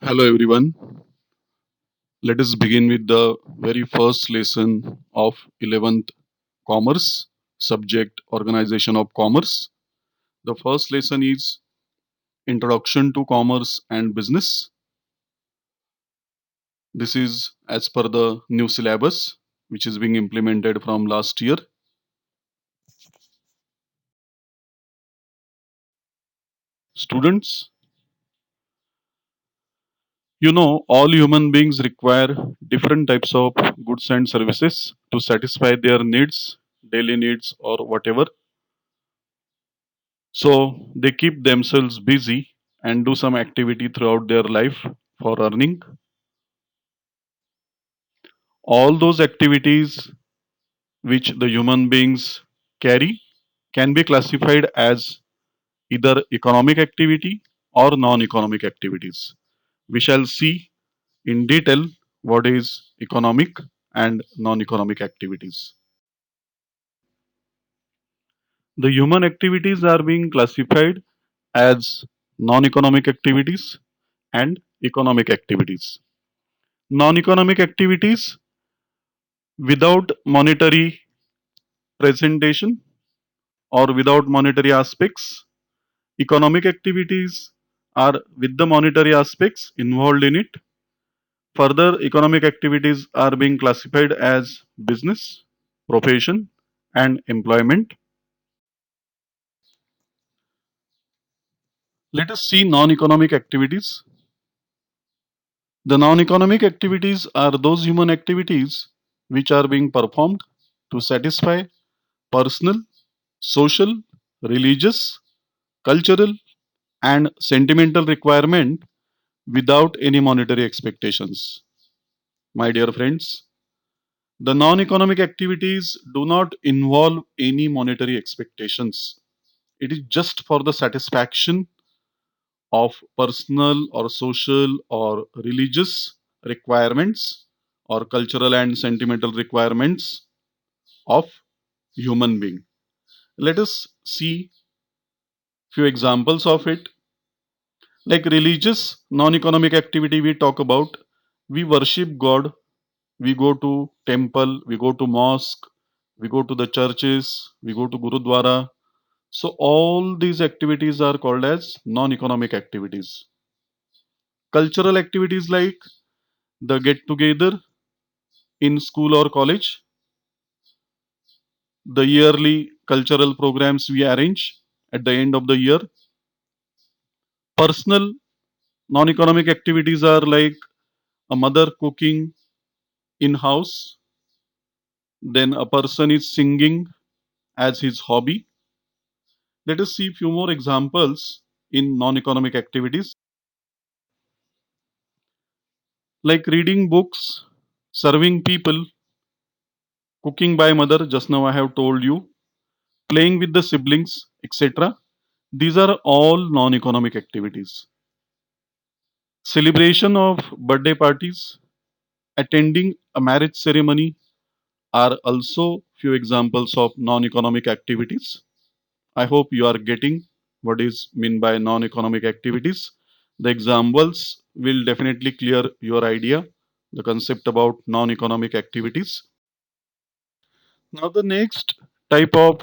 Hello everyone. Let us begin with the very first lesson of 11th Commerce, subject Organization of Commerce. The first lesson is Introduction to Commerce and Business. This is as per the new syllabus which is being implemented from last year. Students, all human beings require different types of goods and services to satisfy their needs, daily needs or whatever. So they keep themselves busy and do some activity throughout their life for earning. All those activities which the human beings carry can be classified as either economic activity or non economic activities. We shall see in detail what is economic and non economic activities. The human activities are being classified as non economic activities and economic activities. Non economic activities without monetary presentation or without monetary aspects. Economic activities are with the monetary aspects involved in it. Further, economic activities are being classified as business, profession, and employment. Let us see non economic activities. The non economic activities are those human activities which are being performed to satisfy personal, social, religious, cultural, and sentimental requirement without any monetary expectations. My dear friends, the non economic activities do not involve any monetary expectations. It is just for the satisfaction of personal or social or religious requirements or cultural and sentimental requirements of human being. Let us see few examples of it. Like religious non-economic activity we talk about, we worship God, we go to temple, we go to mosque, we go to the churches, we go to gurudwara. So all these activities are called as non-economic activities. Cultural activities like the get together in school or college, the yearly cultural programs we arrange at the end of the year. Personal non-economic activities are like a mother cooking in house, then a person is singing as his hobby. Let us see few more examples in non-economic activities like reading books, serving people, cooking by mother, just now I have told you, playing with the siblings, etc. These are all non-economic activities. Celebration of birthday parties, attending a marriage ceremony are also few examples of non-economic activities. I hope you are getting what is meant by non-economic activities. The examples will definitely clear your idea, the concept about non-economic activities. Now the next type of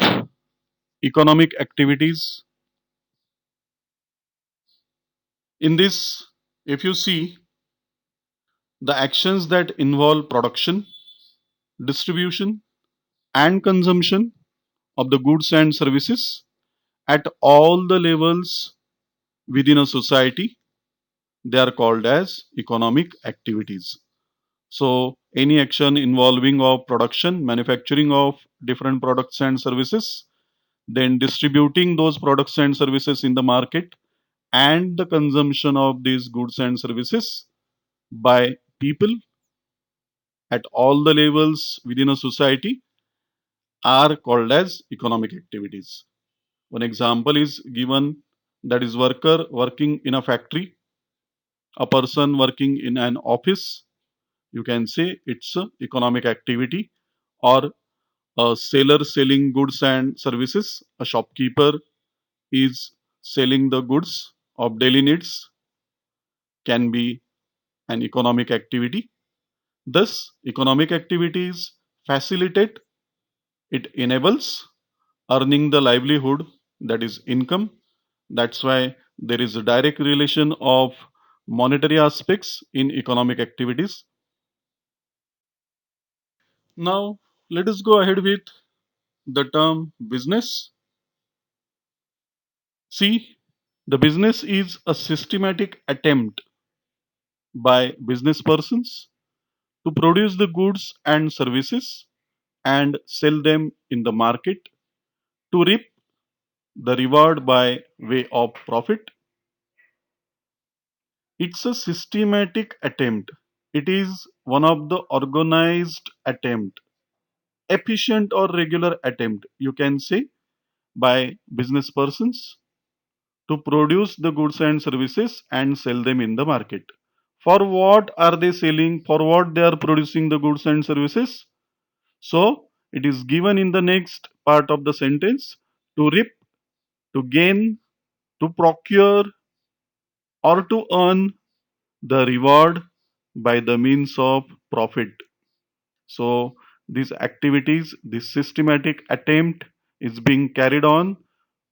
economic activities in this, if you see the actions that involve production, distribution, and consumption of the goods and services at all the levels within a society, they are called as economic activities. So any action involving of production, manufacturing of different products and services, then distributing those products and services in the market, and the consumption of these goods and services by people at all the levels within a society are called as economic activities. One example is given, that is worker working in a factory, a person working in an office, you can say it's a economic activity, or a seller selling goods and services, a shopkeeper is selling the goods of daily needs, can be an economic activity. Thus, economic activities facilitate, it enables earning the livelihood, that is income. That's why there is a direct relation of monetary aspects in economic activities. Now, let us go ahead with the term business. See, the business is a systematic attempt by business persons to produce the goods and services and sell them in the market to reap the reward by way of profit. It's a systematic attempt. It is one of the organized attempt, efficient or regular attempt, you can say, by business persons to produce the goods and services and sell them in the market. For what are they selling? For what they are producing the goods and services? So it is given in the next part of the sentence: to reap, to gain, to procure, or to earn the reward by the means of profit. So these activities, this systematic attempt is being carried on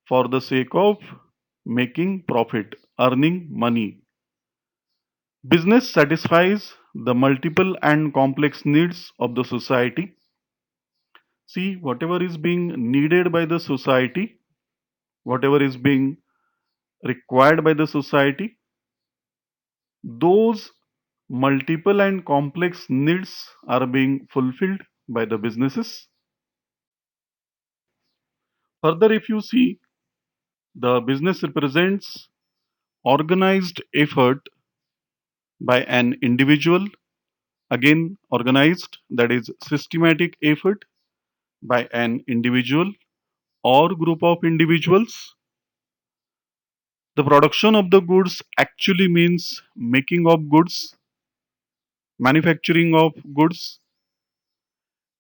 for the sake of making profit, earning money. Business satisfies the multiple and complex needs of the society. See, whatever is being needed by the society, whatever is being required by the society, those multiple and complex needs are being fulfilled by the businesses. Further, if you see, the business represents organized effort by an individual, again organized, that is systematic effort by an individual or group of individuals. The production of the goods actually means making of goods, manufacturing of goods.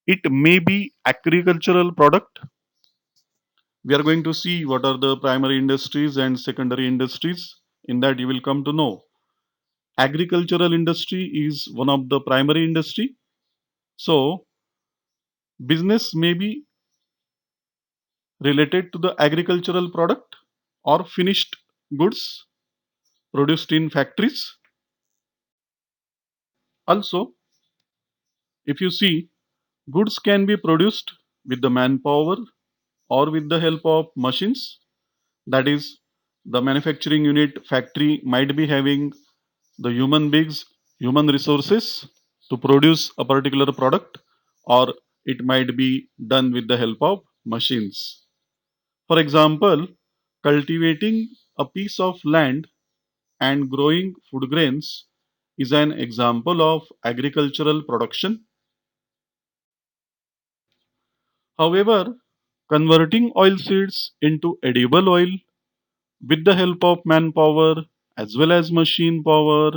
It may be agricultural product. We are going to see what are the primary industries and secondary industries. In that you will come to know. Agricultural industry is one of the primary industry. So business may be related to the agricultural product or finished goods produced in factories. Also, if you see, goods can be produced with the manpower or with the help of machines. That is, the manufacturing unit factory might be having the human beings, human resources to produce a particular product, or it might be done with the help of machines. For example, cultivating a piece of land and growing food grains is an example of agricultural production. However, converting oil seeds into edible oil with the help of manpower as well as machine power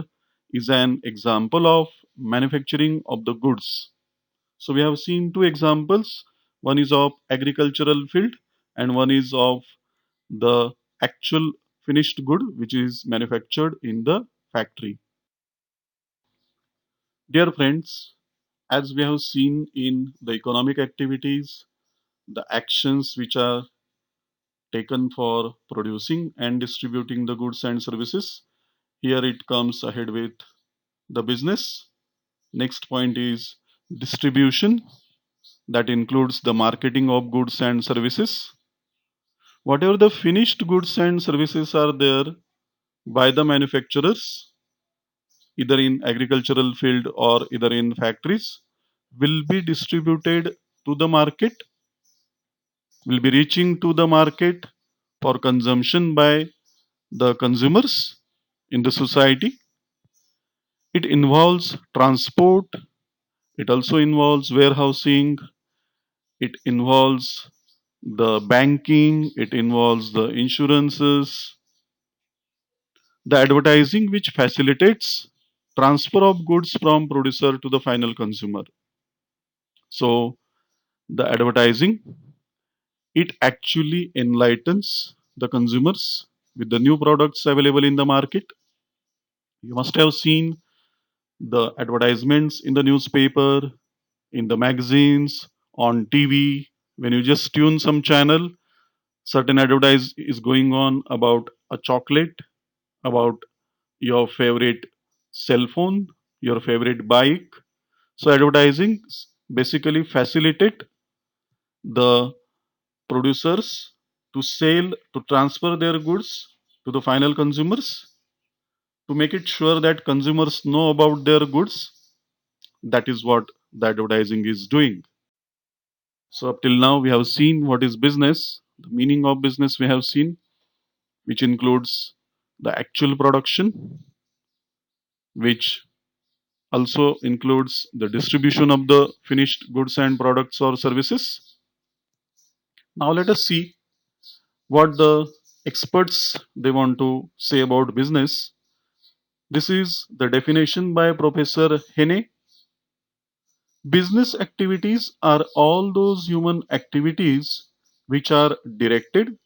is an example of manufacturing of the goods. So we have seen two examples. One is of agricultural field and one is of the actual finished good which is manufactured in the factory. Dear friends, as we have seen in the economic activities, the actions which are taken for producing and distributing the goods and services, here it comes ahead with the business. Next point is distribution, that includes the marketing of goods and services. Whatever the finished goods and services are there by the manufacturers, either in agricultural field or either in factories, will be distributed to the market, will be reaching to the market for consumption by the consumers in the society. It involves transport, it also involves warehousing, it involves the banking, it involves the insurances, the advertising which facilitates transfer of goods from producer to the final consumer. So the advertising, it actually enlightens the consumers with the new products available in the market. You must have seen The advertisements in the newspaper, in the magazines, on TV, when you just tune some channel, certain advertise is going on about a chocolate, about your favorite cell phone, your favorite bike. So advertising basically facilitate the producers to sell, to transfer their goods to the final consumers, to make it sure that consumers know about their goods. That is what the advertising is doing. So up till now we have seen what is business, the meaning of business we have seen, which includes the actual production, which also includes the distribution of the finished goods and products or services. Now let us see what the experts they want to say about business. This is the definition by Professor Hene. Business activities are all those human activities which are directed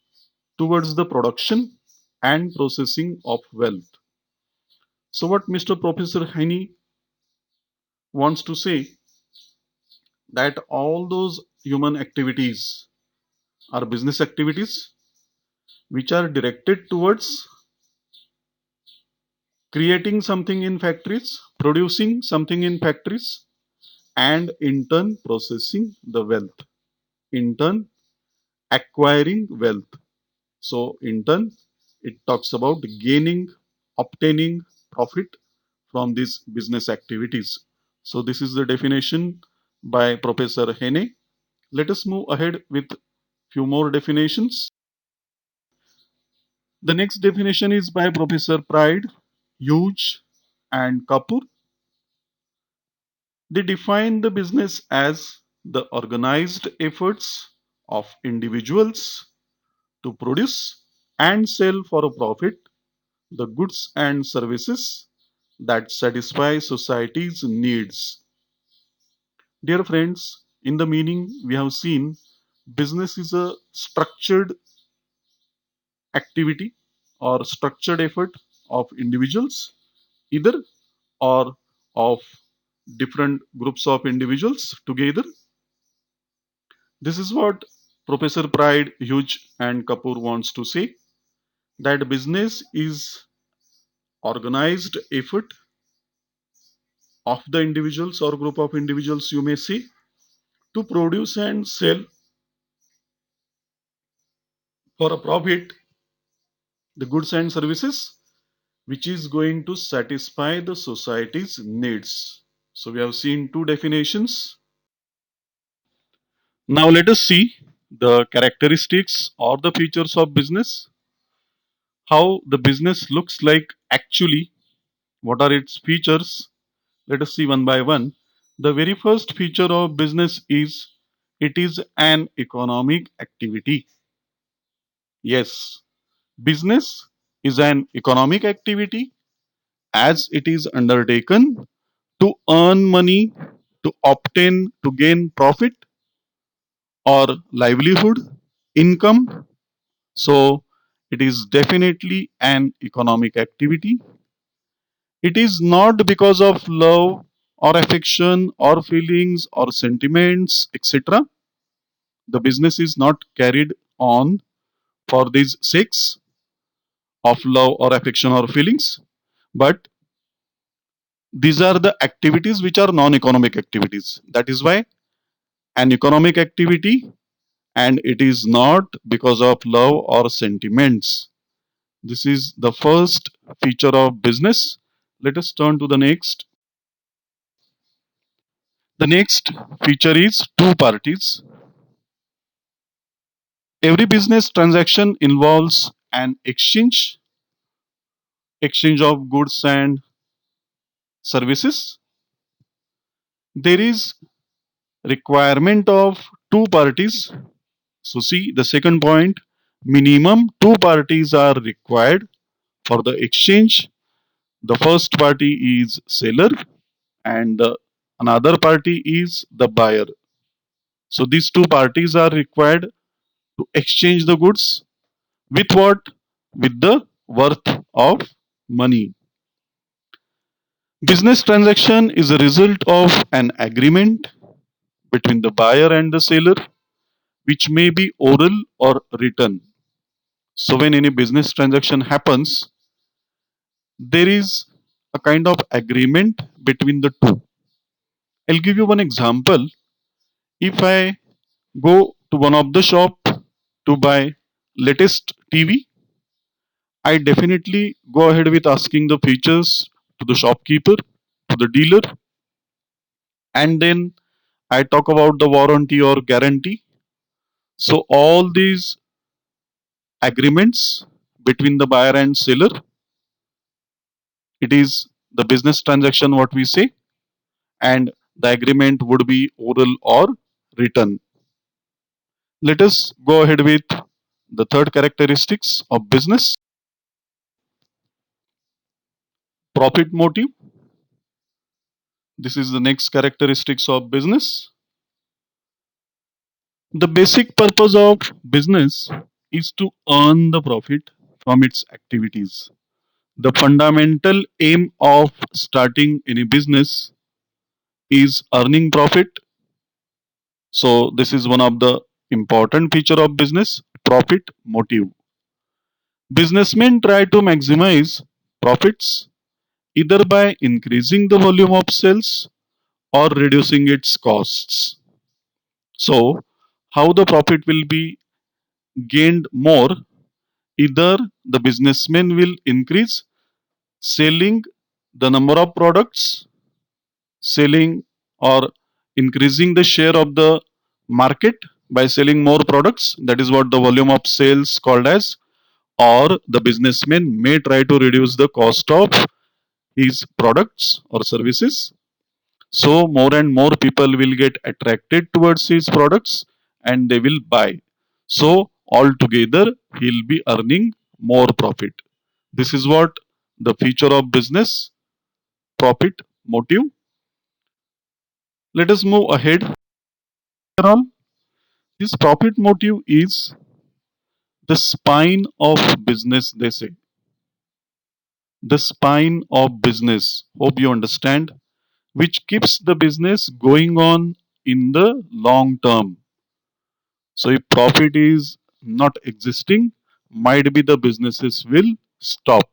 towards the production and processing of wealth. So, what Mr. Professor Hene wants to say that all those human activities are business activities which are directed towards creating something in factories, producing something in factories, and in turn processing the wealth, in turn acquiring wealth. So, in turn, it talks about gaining, obtaining profit from these business activities. So, this is the definition by Professor Hene. Let us move ahead with few more definitions. The next definition is by Professor Pride, Hughes, and Kapoor. They define the business as the organized efforts of individuals to produce and sell for a profit the goods and services that satisfy society's needs. Dear friends, in the meaning we have seen, business is a structured activity or structured effort of individuals, either or of different groups of individuals together. This is what Professor Pride, Hughes, and Kapoor wants to say that business is organized effort of the individuals or group of individuals, you may say, to produce and sell for a profit the goods and services which is going to satisfy the society's needs. So we have seen two definitions. Now let us see the characteristics or the features of business, how the business looks like actually, what are its features. Let us see one by one. The very first feature of business is it is an economic activity. Yes, business is an economic activity as it is undertaken to earn money, to obtain, to gain profit or livelihood, income. So, it is definitely an economic activity. It is not because of love or affection or feelings or sentiments, etc. The business is not carried on for these sakes of love or affection or feelings, but these are the activities which are non-economic activities. That is why an economic activity and it is not because of love or sentiments. This is the first feature of business. Let us turn to the next. The next feature is two parties. Every business transaction involves an exchange of goods and services. There is requirement of two parties. So see the second point, minimum two parties are required for the exchange. The first party is seller and the another party is the buyer. So these two parties are required to exchange the goods with what? With the worth of money. Business transaction is a result of an agreement between the buyer and the seller, which may be oral or written. So when any business transaction happens, there is a kind of agreement between the two. I'll give you one example. If I go to one of the shop to buy latest TV, I definitely go ahead with asking the features to the shopkeeper, to the dealer, and then I talk about the warranty or guarantee. So all these agreements between the buyer and seller, it is the business transaction what we say, and the agreement would be oral or written. Let us go ahead with the third characteristics of business, profit motive. This is the next characteristics of business. The basic purpose of business is to earn the profit from its activities. The fundamental aim of starting any business is earning profit. So this is one of the important feature of business, profit motive. Businessmen try to maximize profits either by increasing the volume of sales or reducing its costs. So how the profit will be gained more, either the businessman will increase selling the number of products, selling or increasing the share of the market by selling more products, that is what the volume of sales called as, or the businessman may try to reduce the cost of his products or services. So more and more people will get attracted towards his products and they will buy. So altogether he'll be earning more profit. This is what the feature of business, profit motive. Let us move ahead. Overall, this profit motive is the spine of business, they say. The spine of business. Hope you understand, which keeps the business going on in the long term. So if profit is not existing, might be the businesses will stop.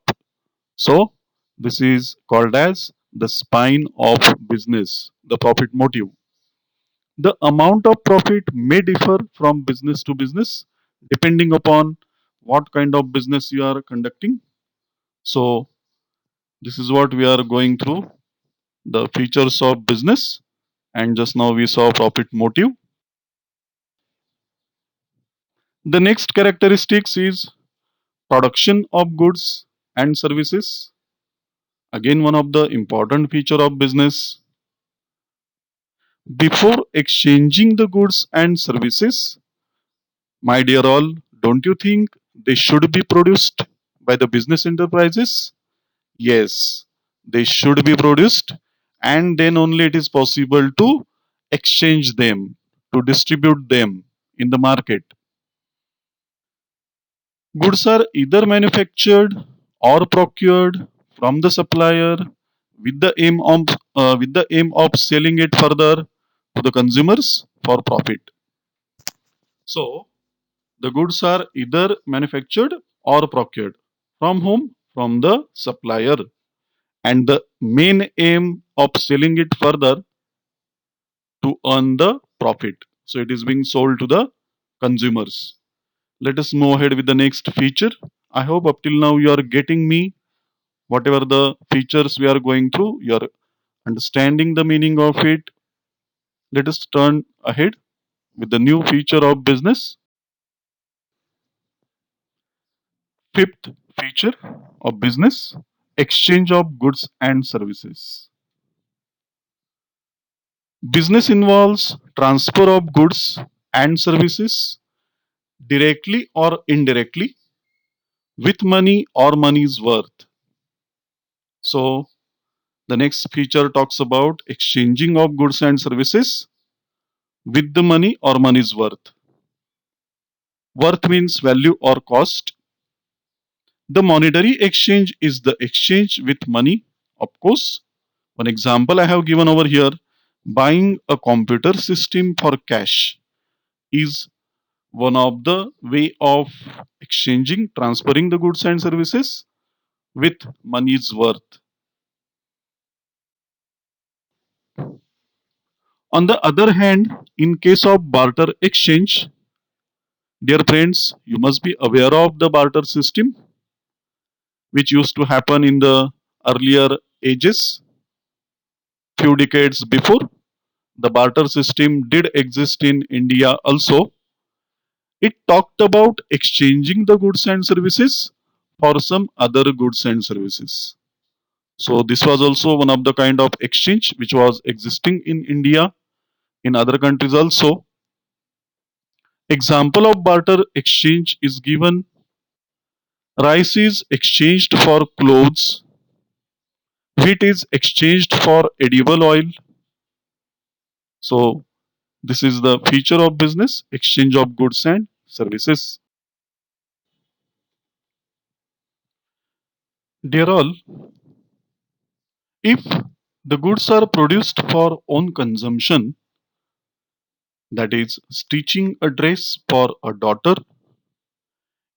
So this is called as the spine of business, the profit motive. The amount of profit may differ from business to business depending upon what kind of business you are conducting. So this is what we are going through, the features of business, and just now we saw profit motive. The next characteristics is production of goods and services. Again, one of the important feature of business. Before exchanging the goods and services, my dear all, don't you think they should be produced by the business enterprises? Yes, they should be produced, and then only it is possible to exchange them, to distribute them in the market. Goods are either manufactured or procured from the supplier with the aim of selling it further to the consumers for profit. So the goods are either manufactured or procured. From whom? From the supplier. And the main aim of selling it further to earn the profit. So it is being sold to the consumers. Let us move ahead with the next feature. I hope up till now you are getting me. Whatever the features we are going through, you are understanding the meaning of it. Let us turn ahead with the new feature of business. Fifth feature of business, exchange of goods and services. Business involves transfer of goods and services directly or indirectly with money or money's worth. So the next feature talks about exchanging of goods and services with the money or money's worth. Worth means value or cost. The monetary exchange is the exchange with money, of course. One example I have given over here, buying a computer system for cash is one of the way of exchanging, transferring the goods and services with money's worth. On the other hand, in case of barter exchange, dear friends, you must be aware of the barter system which used to happen in the earlier ages, few decades before. The barter system did exist in India also. It talked about exchanging the goods and services for some other goods and services. So this was also one of the kind of exchange which was existing in India, in other countries also. Example of barter exchange is given. Rice is exchanged for clothes. Wheat is exchanged for edible oil. So this is the feature of business, exchange of goods and services. Dear all, if the goods are produced for own consumption, that is stitching a dress for a daughter,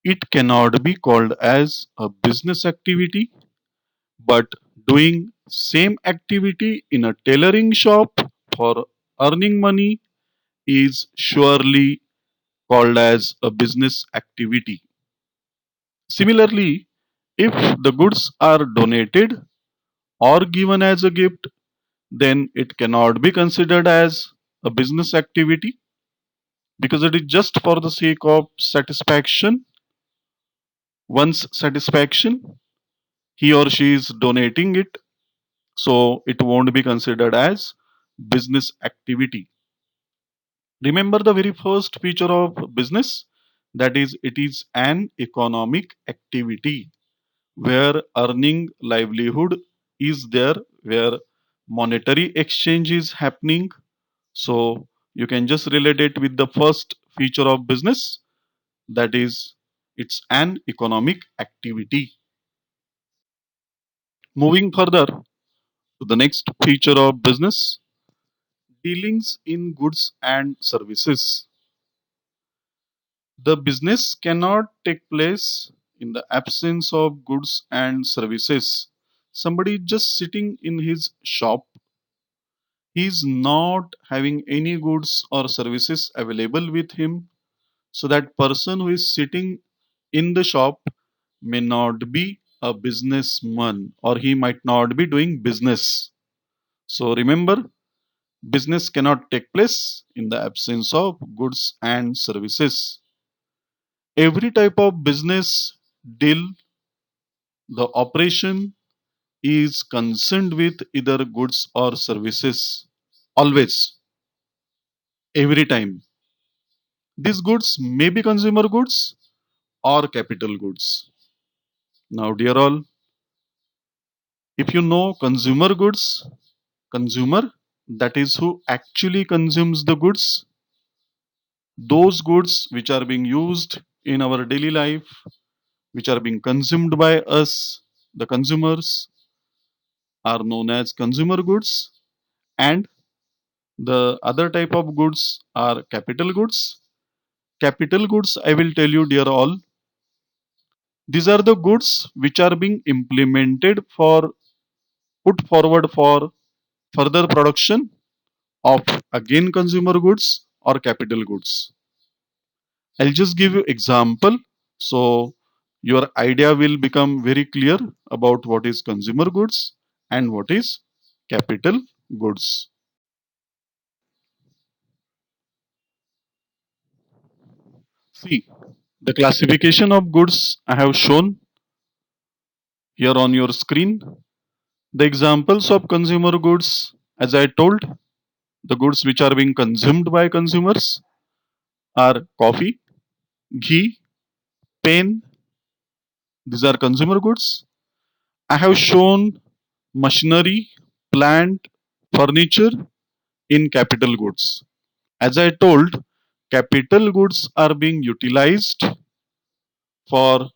it cannot be called as a business activity, but doing same activity in a tailoring shop for earning money is surely called as a business activity. Similarly, if the goods are donated or given as a gift, then it cannot be considered as a business activity because it is just for the sake of satisfaction, one's satisfaction. He or she is donating it, so it won't be considered as business activity. Remember the very first feature of business, that is, it is an economic activity where earning livelihood is there, where monetary exchange is happening. So you can just relate it with the first feature of business, that is, it's an economic activity. Moving further to the next feature of business, dealings in goods and services. The business cannot take place in the absence of goods and services. Somebody just sitting in his shop, he is not having any goods or services available with him. So that person who is sitting in the shop may not be a businessman, or he might not be doing business. So remember, business cannot take place in the absence of goods and services. Every type of business deal, the operation is concerned with either goods or services. Always, every time. These goods may be consumer goods or capital goods. Now, dear all, if you know consumer goods, consumer, that is who actually consumes the goods, those goods which are being used in our daily life, which are being consumed by us, the consumers, are known as consumer goods, and the other type of goods are capital goods. Capital goods, I will tell you, dear all, these are the goods which are being implemented for, put forward for further production of again consumer goods or capital goods. I'll just give you example so your idea will become very clear about what is consumer goods and what is capital goods. See, the classification of goods I have shown here on your screen. The examples of consumer goods, as I told, the goods which are being consumed by consumers are coffee, ghee, pen. These are consumer goods. I have shown machinery, plant, furniture in capital goods. As I told, capital goods are being utilized for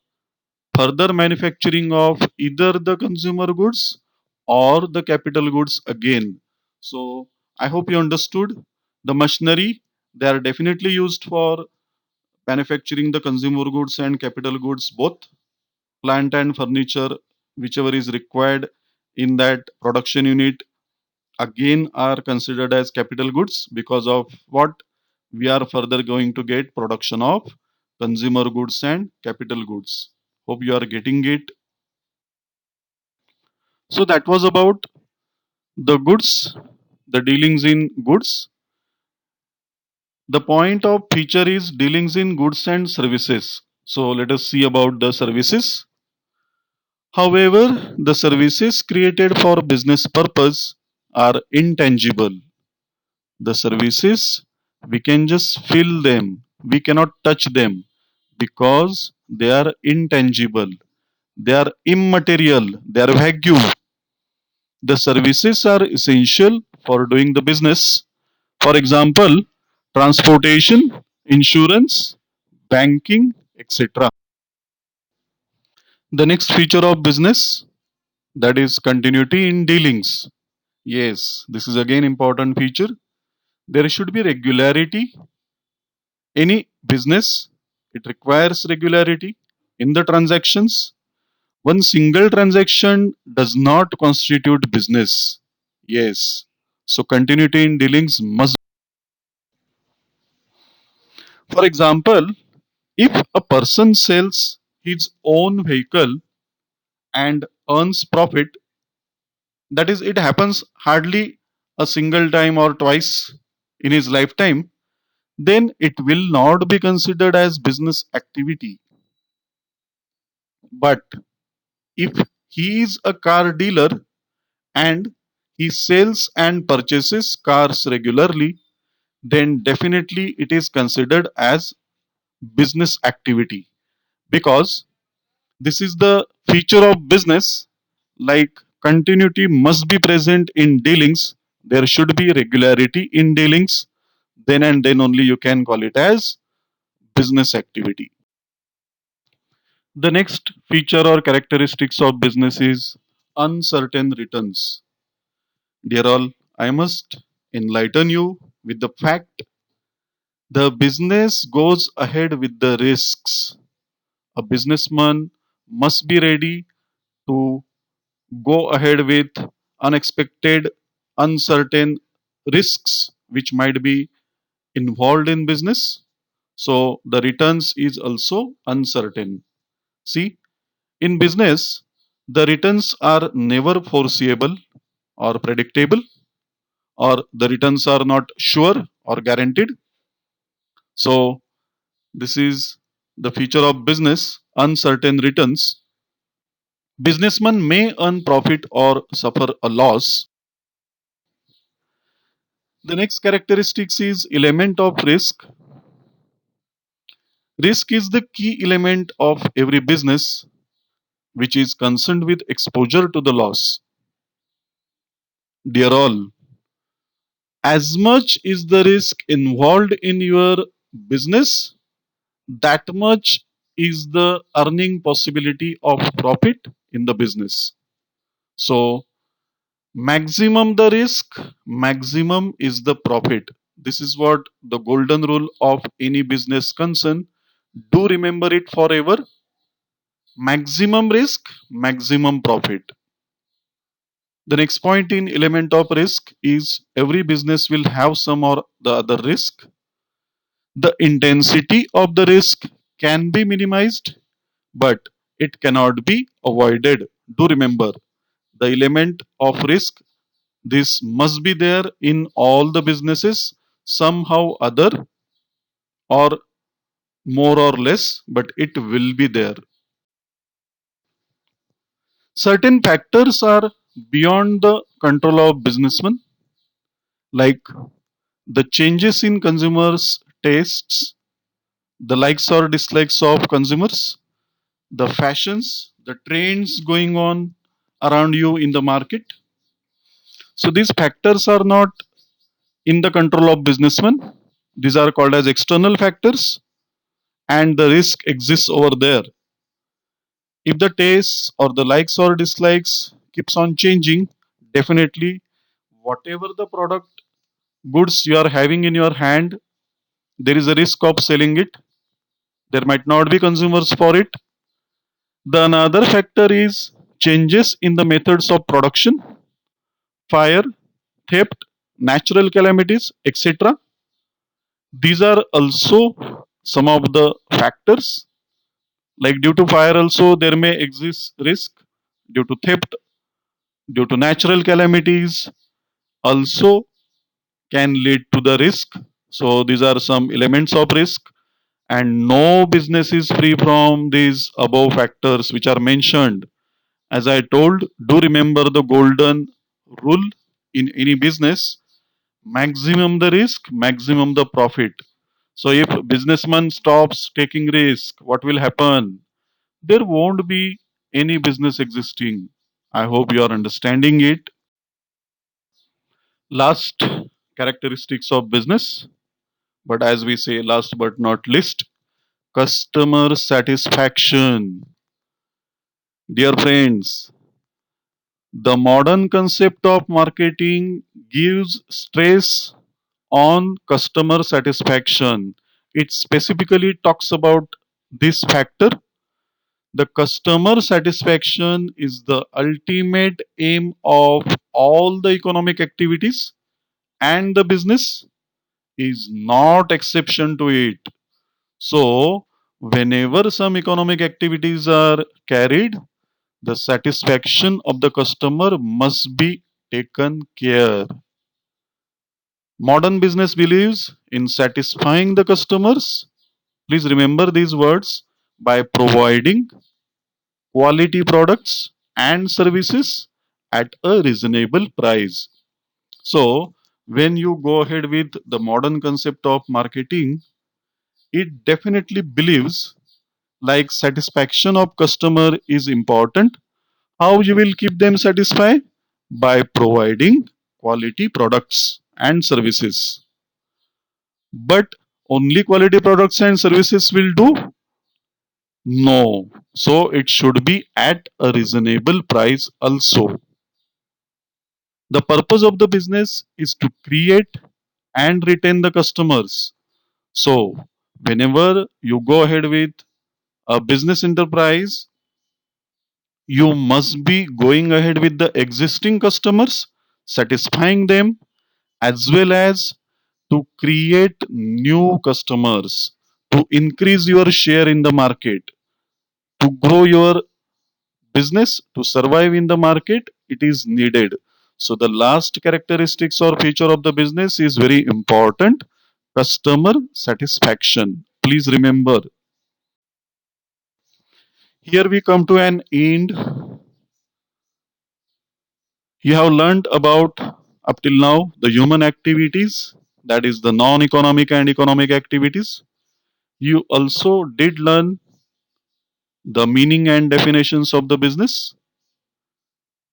further manufacturing of either the consumer goods or the capital goods again. So I hope you understood. The machinery, they are definitely used for manufacturing the consumer goods and capital goods both. Plant and furniture, whichever is required in that production unit, again are considered as capital goods because of what we are further going to get production of consumer goods and capital goods. Hope you are getting it. So that was about the goods, the dealings in goods. The point of feature is dealings in goods and services. So let us see about the services. However, the services created for business purpose are intangible. The services, we can just feel them, we cannot touch them because they are intangible, they are immaterial, they are vague. The services are essential for doing the business. For example, transportation, insurance, banking, etc. The next feature of business, that is continuity in dealings. Yes, this is again important feature. There should be regularity. Any business, it requires regularity in the transactions. One single transaction does not constitute business. Yes. So continuity in dealings must. For example, if a person sells his own vehicle and earns profit, that is, it happens hardly a single time or twice in his lifetime, then it will not be considered as business activity. But if he is a car dealer and he sells and purchases cars regularly, then definitely it is considered as business activity because this is the feature of business. Like continuity must be present in dealings, there should be regularity in dealings, then and then only you can call it as business activity. The next feature or characteristics of business is uncertain returns. Dear all, I must enlighten you with the fact the business goes ahead with the risks. A businessman must be ready to go ahead with unexpected, uncertain risks which might be involved in business. So the returns is also uncertain. See, in business, the returns are never foreseeable or predictable, or the returns are not sure or guaranteed. So this is the feature of business, uncertain returns. Businessman may earn profit or suffer a loss. The next characteristics is element of risk. Risk is the key element of every business which is concerned with exposure to the loss. Dear all, as much is the risk involved in your business, that much is the earning possibility of profit in the business. So, maximum the risk, maximum is the profit. This is what the golden rule of any business concern. Do remember it forever. Maximum risk, maximum profit. The next point in element of risk is every business will have some or the other risk. The intensity of the risk can be minimized, but it cannot be avoided. Do remember the element of risk. This must be there in all the businesses somehow other or more or less, but it will be there. Certain factors are beyond the control of businessmen, like the changes in consumers' tastes, the likes or dislikes of consumers, the fashions, the trends going on around you in the market. So these factors are not in the control of businessmen. These are called as external factors, and the risk exists over there. If the tastes or the likes or dislikes keeps on changing, definitely whatever the product goods you are having in your hand, there is a risk of selling it. There might not be consumers for it. The another factor is changes in the methods of production, fire, theft, natural calamities, etc. These are also some of the factors. Like due to fire, also there may exist risk due to theft, due to natural calamities, also can lead to the risk. So these are some elements of risk, and no business is free from these above factors which are mentioned. As I told, do remember the golden rule in any business: maximum the risk, maximum the profit. So if businessman stops taking risk, what will happen? There won't be any business existing. I hope you are understanding it. Last characteristics of business, but as we say, last but not least, customer satisfaction. Dear friends, the modern concept of marketing gives stress on customer satisfaction. It specifically talks about this factor. The customer satisfaction is the ultimate aim of all the economic activities, and the business is not exception to it. So, whenever some economic activities are carried, the satisfaction of the customer must be taken care. Modern business believes in satisfying the customers. Please remember these words: by providing quality products and services at a reasonable price. So, when you go ahead with the modern concept of marketing, it definitely believes like satisfaction of customer is important. How you will keep them satisfied? By providing quality products and services. But only quality products and services will do? No. So it should be at a reasonable price also. The purpose of the business is to create and retain the customers. So whenever you go ahead with a business enterprise, you must be going ahead with the existing customers, satisfying them, as well as to create new customers, to increase your share in the market, to grow your business, to survive in the market. It is needed. So the last characteristics or feature of the business is very important: customer satisfaction. Please remember. Here we come to an end. You have learned about up till now the human activities, that is the non-economic and economic activities. You also did learn the meaning and definitions of the business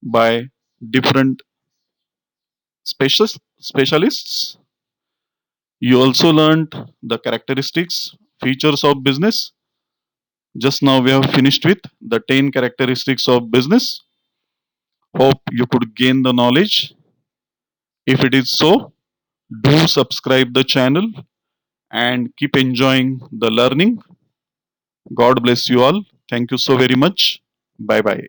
by different specialists. You also learned the characteristics, features of business. Just now we have finished with the 10 characteristics of business. Hope you could gain the knowledge. If it is so, do subscribe the channel and keep enjoying the learning. God bless you all. Thank you so very much. Bye bye.